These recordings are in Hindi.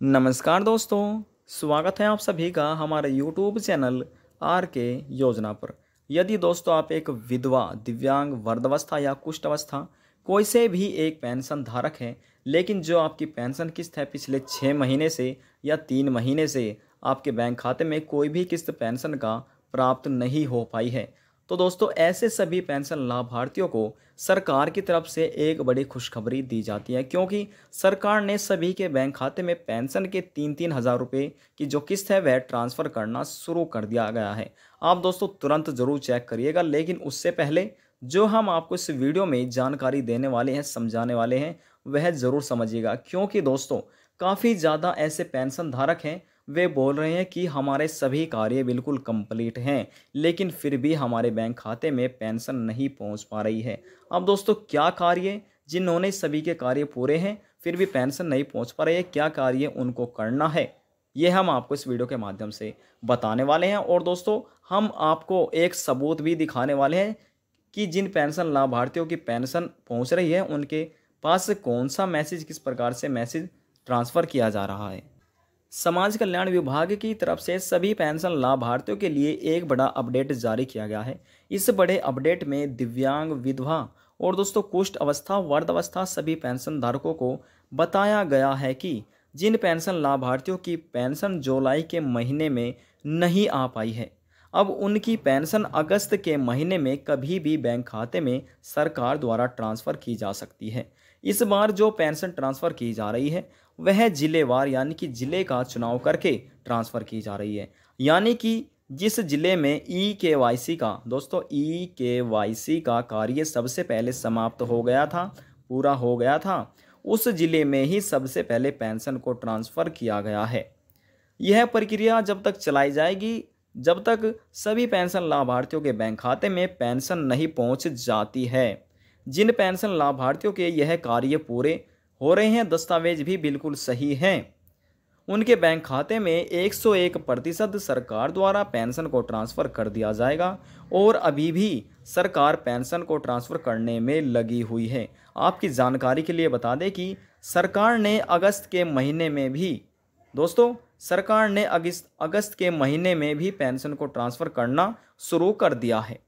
नमस्कार दोस्तों, स्वागत है आप सभी का हमारे YouTube चैनल आर के योजना पर। यदि दोस्तों आप एक विधवा, दिव्यांग, वृद्धावस्था या कुष्ठ अवस्था कोई से भी एक पेंशन धारक हैं, लेकिन जो आपकी पेंशन किस्त है पिछले 6 महीने से या 3 महीने से आपके बैंक खाते में कोई भी किस्त पेंशन का प्राप्त नहीं हो पाई है, तो दोस्तों ऐसे सभी पेंशन लाभार्थियों को सरकार की तरफ से एक बड़ी खुशखबरी दी जाती है, क्योंकि सरकार ने सभी के बैंक खाते में पेंशन के 3-3 हज़ार रुपये की जो किस्त है वह ट्रांसफ़र करना शुरू कर दिया गया है। आप दोस्तों तुरंत ज़रूर चेक करिएगा, लेकिन उससे पहले जो हम आपको इस वीडियो में जानकारी देने वाले हैं, समझाने वाले हैं, वह ज़रूर समझिएगा, क्योंकि दोस्तों काफ़ी ज़्यादा ऐसे पेंशन धारक हैं, वे बोल रहे हैं कि हमारे सभी कार्य बिल्कुल कंप्लीट हैं, लेकिन फिर भी हमारे बैंक खाते में पेंशन नहीं पहुंच पा रही है। अब दोस्तों क्या कार्य, जिन्होंने सभी के कार्य पूरे हैं फिर भी पेंशन नहीं पहुंच पा रही है, क्या कार्य उनको करना है, ये हम आपको इस वीडियो के माध्यम से बताने वाले हैं। और दोस्तों हम आपको एक सबूत भी दिखाने वाले हैं कि जिन पेंशन लाभार्थियों की पेंशन पहुँच रही है उनके पास कौन सा मैसेज, किस प्रकार से मैसेज ट्रांसफ़र किया जा रहा है। समाज कल्याण विभाग की तरफ से सभी पेंशन लाभार्थियों के लिए एक बड़ा अपडेट जारी किया गया है। इस बड़े अपडेट में दिव्यांग, विधवा और दोस्तों कुष्ठ अवस्था, वृद्धावस्था सभी पेंशन धारकों को बताया गया है कि जिन पेंशन लाभार्थियों की पेंशन जुलाई के महीने में नहीं आ पाई है, अब उनकी पेंशन अगस्त के महीने में कभी भी बैंक खाते में सरकार द्वारा ट्रांसफ़र की जा सकती है। इस बार जो पेंशन ट्रांसफ़र की जा रही है वह जिलेवार यानी कि ज़िले का चुनाव करके ट्रांसफ़र की जा रही है। यानी कि जिस ज़िले में ई-केवाईसी का दोस्तों ई-केवाईसी का कार्य सबसे पहले समाप्त हो गया था, पूरा हो गया था, उस ज़िले में ही सबसे पहले पेंशन को ट्रांसफ़र किया गया है। यह प्रक्रिया जब तक चलाई जाएगी जब तक सभी पेंशन लाभार्थियों के बैंक खाते में पेंशन नहीं पहुंच जाती है। जिन पेंशन लाभार्थियों के यह कार्य पूरे हो रहे हैं, दस्तावेज भी बिल्कुल सही हैं, उनके बैंक खाते में 101% सरकार द्वारा पेंशन को ट्रांसफ़र कर दिया जाएगा। और अभी भी सरकार पेंशन को ट्रांसफ़र करने में लगी हुई है। आपकी जानकारी के लिए बता दें कि सरकार ने अगस्त के महीने में भी अगस्त के महीने में भी पेंशन को ट्रांसफ़र करना शुरू कर दिया है।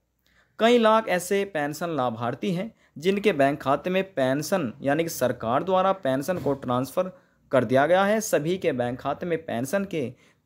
कई लाख ऐसे पेंशन लाभार्थी हैं जिनके बैंक खाते में पेंशन यानी कि सरकार द्वारा पेंशन को ट्रांसफ़र कर दिया गया है। सभी के बैंक खाते में पेंशन के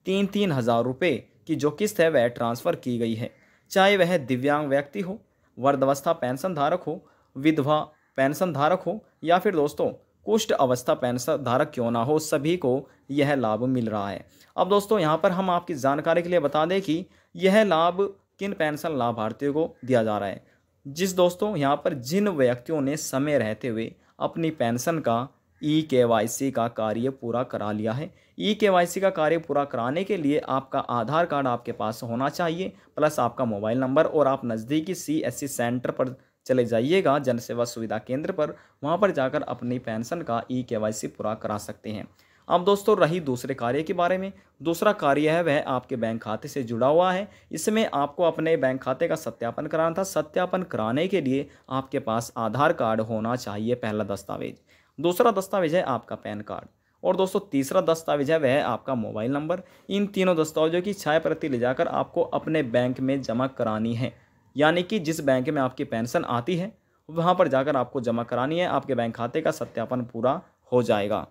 3-3 हज़ार रुपये की जो किस्त है वह ट्रांसफ़र की गई है। चाहे वह दिव्यांग व्यक्ति हो, वृद्धावस्था पेंशन धारक हो, विधवा पेंशन धारक हो या फिर दोस्तों कुष्ठ अवस्था पेंशन धारक क्यों ना हो, सभी को यह लाभ मिल रहा है। अब दोस्तों यहाँ पर हम आपकी जानकारी के लिए बता दें कि यह लाभ किन पेंशन लाभार्थियों को दिया जा रहा है। यहाँ पर जिन व्यक्तियों ने समय रहते हुए अपनी पेंशन का ई-केवाईसी का कार्य पूरा करा लिया है। ई-केवाईसी का कार्य पूरा कराने के लिए आपका आधार कार्ड आपके पास होना चाहिए, प्लस आपका मोबाइल नंबर, और आप नज़दीकी CSC सेंटर पर चले जाइएगा, जन सेवा सुविधा केंद्र पर, वहाँ पर जाकर अपनी पेंशन का ई-केवाईसी पूरा करा सकते हैं। अब दोस्तों रही दूसरे कार्य के बारे में। दूसरा कार्य है वह आपके बैंक खाते से जुड़ा हुआ है। इसमें आपको अपने बैंक खाते का सत्यापन कराना था। सत्यापन कराने के लिए आपके पास आधार कार्ड होना चाहिए, पहला दस्तावेज। दूसरा दस्तावेज है आपका पैन कार्ड, और दोस्तों तीसरा दस्तावेज है वह आपका मोबाइल नंबर। इन तीनों दस्तावेजों की छाया प्रति ले जाकर आपको अपने बैंक में जमा करानी है। यानी कि जिस बैंक में आपकी पेंशन आती है वहाँ पर जाकर आपको जमा करानी है, आपके बैंक खाते का सत्यापन पूरा हो जाएगा।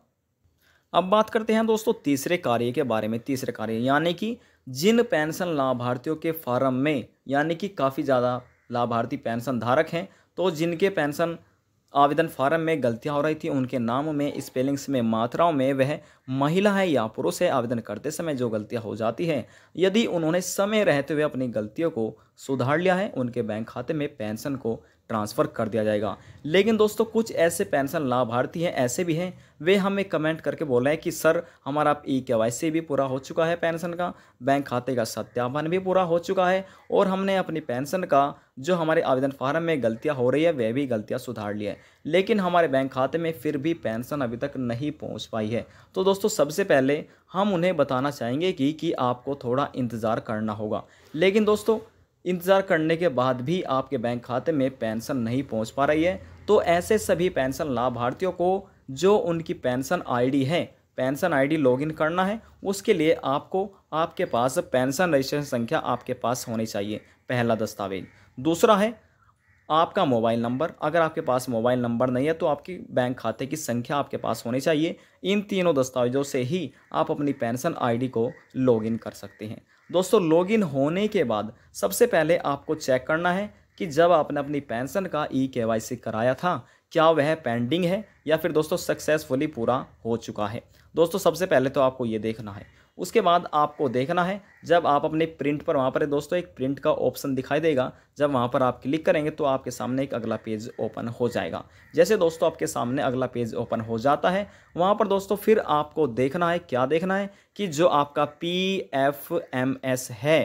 अब बात करते हैं दोस्तों तीसरे कार्य के बारे में। तीसरे कार्य यानी कि जिन पेंशन लाभार्थियों के फार्म में यानी कि काफ़ी ज़्यादा लाभार्थी पेंशन धारक हैं, तो जिनके पेंशन आवेदन फार्म में गलतियां हो रही थी, उनके नाम में, स्पेलिंग्स में, मात्राओं में, वह महिला है या पुरुष है, आवेदन करते समय जो गलतियां हो जाती हैं, यदि उन्होंने समय रहते हुए अपनी गलतियों को सुधार लिया है, उनके बैंक खाते में पेंशन को ट्रांसफ़र कर दिया जाएगा। लेकिन दोस्तों कुछ ऐसे पेंशन लाभार्थी हैं, ऐसे भी हैं, वे हमें कमेंट करके बोल रहे हैं कि सर हमारा ई-केवाईसी भी पूरा हो चुका है, पेंशन का बैंक खाते का सत्यापन भी पूरा हो चुका है, और हमने अपनी पेंशन का जो हमारे आवेदन फार्म में गलतियां हो रही है वह भी गलतियां सुधार ली है, लेकिन हमारे बैंक खाते में फिर भी पेंशन अभी तक नहीं पहुंच पाई है। तो दोस्तों सबसे पहले हम उन्हें बताना चाहेंगे कि आपको थोड़ा इंतज़ार करना होगा। लेकिन दोस्तों इंतज़ार करने के बाद भी आपके बैंक खाते में पेंशन नहीं पहुंच पा रही है, तो ऐसे सभी पेंशन लाभार्थियों को जो उनकी पेंशन आईडी है, पेंशन आईडी लॉगिन करना है, उसके लिए आपको आपके पास पेंशन रजिस्ट्रेशन संख्या आपके पास होनी चाहिए, पहला दस्तावेज। दूसरा है आपका मोबाइल नंबर। अगर आपके पास मोबाइल नंबर नहीं है तो आपकी बैंक खाते की संख्या आपके पास होनी चाहिए। इन तीनों दस्तावेजों से ही आप अपनी पेंशन आईडी को लॉगिन कर सकते हैं। दोस्तों, लॉगिन होने के बाद सबसे पहले आपको चेक करना है कि जब आपने अपनी पेंशन का KYC कराया था, क्या वह पेंडिंग है या फिर दोस्तों सक्सेसफुली पूरा हो चुका है। दोस्तों, सबसे पहले तो आपको ये देखना है। उसके बाद आपको देखना है, जब आप अपने प्रिंट पर, वहाँ पर दोस्तों एक प्रिंट का ऑप्शन दिखाई देगा, जब वहाँ पर आप क्लिक करेंगे तो आपके सामने एक अगला पेज ओपन हो जाएगा। जैसे दोस्तों आपके सामने अगला पेज ओपन हो जाता है, वहाँ पर दोस्तों फिर आपको देखना है, क्या देखना है कि जो आपका PFMS है,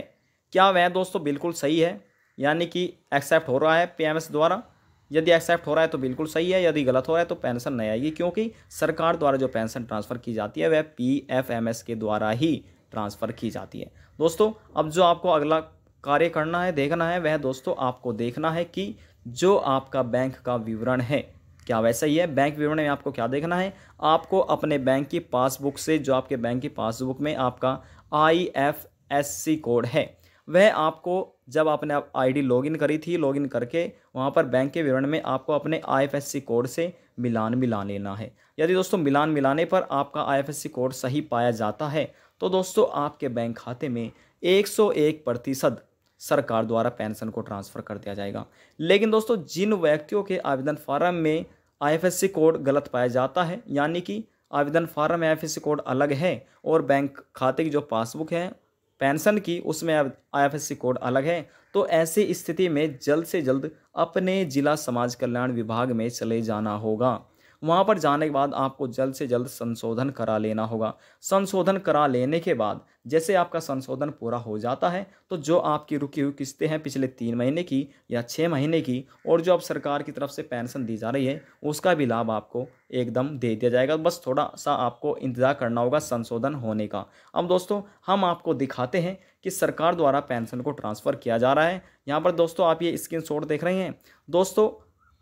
क्या वह दोस्तों बिल्कुल सही है, यानी कि एक्सेप्ट हो रहा है PMS द्वारा। यदि एक्सेप्ट हो रहा है तो बिल्कुल सही है, यदि गलत हो रहा है तो पेंशन नहीं आएगी, क्योंकि सरकार द्वारा जो पेंशन ट्रांसफ़र की जाती है वह PFMS के द्वारा ही ट्रांसफ़र की जाती है। दोस्तों, अब जो आपको अगला कार्य करना है, देखना है, वह दोस्तों आपको देखना है कि जो आपका बैंक का विवरण है क्या वैसा ही है। बैंक विवरण में आपको क्या देखना है, आपको अपने बैंक की पासबुक से, जो आपके बैंक की पासबुक में आपका IFSC कोड है, वह आपको जब आपने आईडी लॉगिन करी थी, लॉगिन करके वहाँ पर बैंक के विवरण में आपको अपने IFSC कोड से मिला लेना है। यदि दोस्तों मिलाने पर आपका IFSC कोड सही पाया जाता है तो दोस्तों आपके बैंक खाते में 101% सरकार द्वारा पेंशन को ट्रांसफ़र कर दिया जाएगा। लेकिन दोस्तों, जिन व्यक्तियों के आवेदन फार्म में IFSC कोड गलत पाया जाता है, यानी कि आवेदन फार्म में IFSC कोड अलग है और बैंक खाते की जो पासबुक है पेंशन की, उसमें IFSC कोड अलग है, तो ऐसी स्थिति में जल्द से जल्द अपने जिला समाज कल्याण विभाग में चले जाना होगा। वहाँ पर जाने के बाद आपको जल्द से जल्द संशोधन करा लेना होगा। संशोधन करा लेने के बाद जैसे आपका संशोधन पूरा हो जाता है तो जो आपकी रुकी हुई किस्तें हैं पिछले 3 महीने की या 6 महीने की, और जो अब सरकार की तरफ से पेंशन दी जा रही है, उसका भी लाभ आपको एकदम दे दिया जाएगा। बस थोड़ा सा आपको इंतज़ार करना होगा संशोधन होने का। अब दोस्तों हम आपको दिखाते हैं कि सरकार द्वारा पेंशन को ट्रांसफ़र किया जा रहा है। यहाँ पर दोस्तों आप ये स्क्रीनशॉट देख रहे हैं। दोस्तों,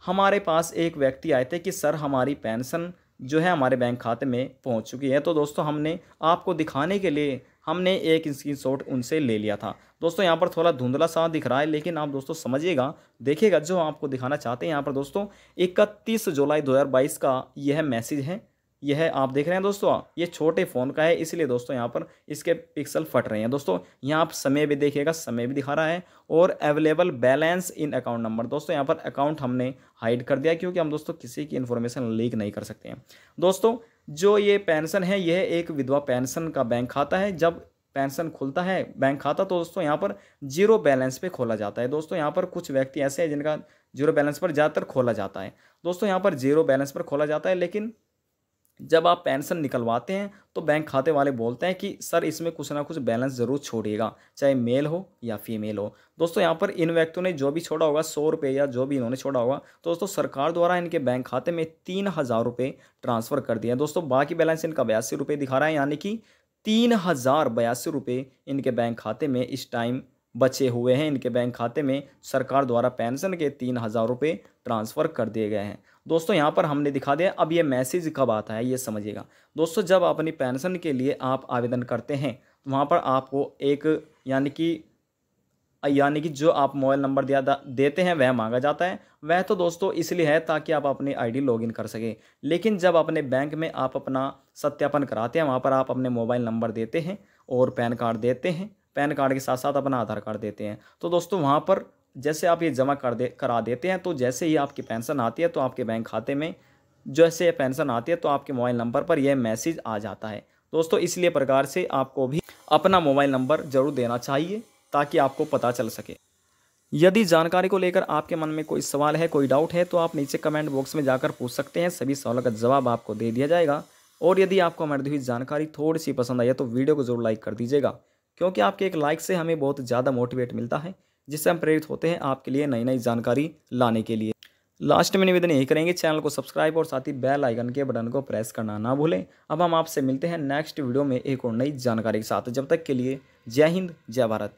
हमारे पास एक व्यक्ति आए थे कि सर हमारी पेंशन जो है हमारे बैंक खाते में पहुंच चुकी है। तो दोस्तों हमने आपको दिखाने के लिए हमने एक स्क्रीनशॉट उनसे ले लिया था। दोस्तों यहाँ पर थोड़ा धुंधला सा दिख रहा है, लेकिन आप दोस्तों समझिएगा, देखिएगा जो आपको दिखाना चाहते हैं। यहाँ पर दोस्तों 31 जुलाई 2022 का यह मैसेज है। यह आप देख रहे हैं दोस्तों, ये छोटे फ़ोन का है, इसलिए दोस्तों यहाँ पर इसके पिक्सल फट रहे हैं। दोस्तों यहाँ आप समय भी देखिएगा, समय भी दिखा रहा है, और अवेलेबल बैलेंस इन अकाउंट नंबर। दोस्तों यहाँ पर अकाउंट हमने हाइड कर दिया, क्योंकि हम दोस्तों किसी की इन्फॉर्मेशन लीक नहीं कर सकते हैं। दोस्तों जो ये पेंशन है, यह एक विधवा पेंशन का बैंक खाता है। जब पेंशन खुलता है बैंक खाता तो दोस्तों यहाँ पर जीरो बैलेंस पे खोला जाता है। दोस्तों यहाँ पर कुछ व्यक्ति ऐसे हैं जिनका जीरो बैलेंस पर ज़्यादातर खोला जाता है। दोस्तों यहाँ पर जीरो बैलेंस पर खोला जाता है, लेकिन जब आप पेंशन निकलवाते हैं तो बैंक खाते वाले बोलते हैं कि सर इसमें कुछ ना कुछ बैलेंस ज़रूर छोड़िएगा, चाहे मेल हो या फीमेल हो। दोस्तों यहाँ पर इन व्यक्तियों ने जो भी छोड़ा होगा 100 रुपये या जो भी इन्होंने छोड़ा होगा, तो दोस्तों सरकार द्वारा इनके बैंक खाते में 3000 रुपये ट्रांसफ़र कर दिए हैं। दोस्तों बाकी बैलेंस इनका 82 रुपये दिखा रहा है, यानी कि 3082 रुपये इनके बैंक खाते में इस टाइम बचे हुए हैं। इनके बैंक खाते में सरकार द्वारा पेंशन के 3000 रुपये ट्रांसफ़र कर दिए गए हैं। दोस्तों यहाँ पर हमने दिखा दिया। अब ये मैसेज कब आता है ये समझिएगा। दोस्तों जब अपनी पेंशन के लिए आप आवेदन करते हैं तो वहाँ पर आपको एक यानी कि जो आप मोबाइल नंबर देते हैं वह मांगा जाता है। वह तो दोस्तों इसलिए है ताकि आप अपनी आईडी लॉगिन कर सकें। लेकिन जब अपने बैंक में आप अपना सत्यापन कराते हैं, वहाँ पर आप अपने मोबाइल नंबर देते हैं और पैन कार्ड देते हैं, पैन कार्ड के साथ साथ अपना आधार कार्ड देते हैं। तो दोस्तों वहाँ पर जैसे आप ये जमा करा देते हैं, तो जैसे ही आपकी पेंशन आती है तो आपके बैंक खाते में जैसे पेंशन आती है तो आपके मोबाइल नंबर पर यह मैसेज आ जाता है। दोस्तों इसलिए प्रकार से आपको भी अपना मोबाइल नंबर ज़रूर देना चाहिए ताकि आपको पता चल सके। यदि जानकारी को लेकर आपके मन में कोई सवाल है, कोई डाउट है, तो आप नीचे कमेंट बॉक्स में जाकर पूछ सकते हैं। सभी सवालों का जवाब आपको दे दिया जाएगा। और यदि आपको हमारी दी हुई जानकारी थोड़ी सी पसंद आई है तो वीडियो को जरूर लाइक कर दीजिएगा, क्योंकि आपके एक लाइक से हमें बहुत ज़्यादा मोटिवेट मिलता है, जिससे हम प्रेरित होते हैं आपके लिए नई नई जानकारी लाने के लिए। लास्ट में निवेदन यही करेंगे, चैनल को सब्सक्राइब और साथ ही बेल आइकन के बटन को प्रेस करना ना भूलें। अब हम आपसे मिलते हैं नेक्स्ट वीडियो में एक और नई जानकारी के साथ। जब तक के लिए जय हिंद, जय भारत।